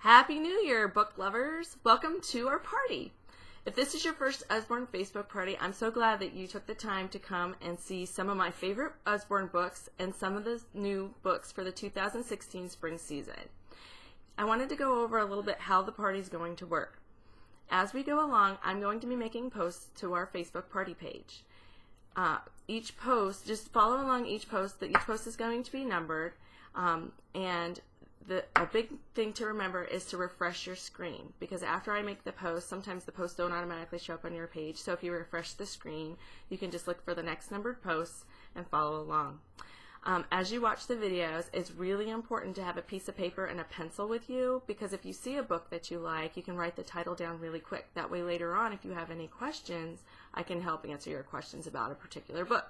Happy New Year, book lovers! Welcome to our party. If this is your first Usborne Facebook party, I'm so glad that you took the time to come and see some of my favorite Usborne books and some of the new books for the 2016 spring season. I wanted to go over a little bit how the party is going to work. As we go along, I'm going to be making posts to our Facebook party page. Each post, just follow along each post, that each post is going to be numbered, and a big thing to remember is to refresh your screen, because after I make the post, sometimes the posts don't automatically show up on your page. So if you refresh the screen, you can just look for the next numbered posts and follow along. As you watch the videos, it's really important to have a piece of paper and a pencil with you, because if you see a book that you like, you can write the title down really quick. That way later on, if you have any questions, I can help answer your questions about a particular book.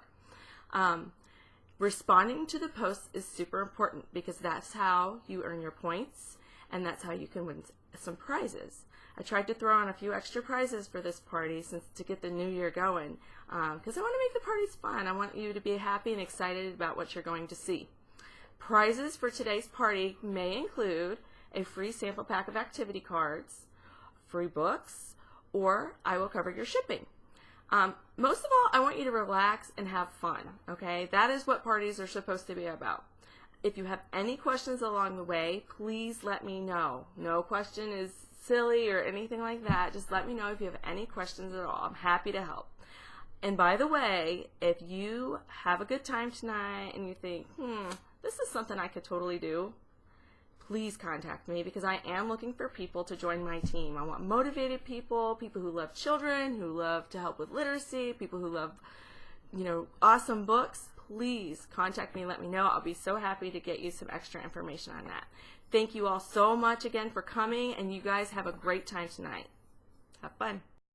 Responding to the posts is super important, because that's how you earn your points, and that's how you can win some prizes. I tried to throw in a few extra prizes for this party to get the new year going, because I want to make the parties fun. I want you to be happy and excited about what you're going to see. Prizes for today's party may include a free sample pack of activity cards, free books, or I will cover your shipping. Most of all, I want you to relax and have fun, okay? That is what parties are supposed to be about. If you have any questions along the way, please let me know. No question is silly or anything like that. Just let me know if you have any questions at all. I'm happy to help. And by the way, if you have a good time tonight and you think, this is something I could totally do, please contact me, because I am looking for people to join my team. I want motivated people, people who love children, who love to help with literacy, people who love, awesome books. Please contact me and let me know. I'll be so happy to get you some extra information on that. Thank you all so much again for coming, and you guys have a great time tonight. Have fun.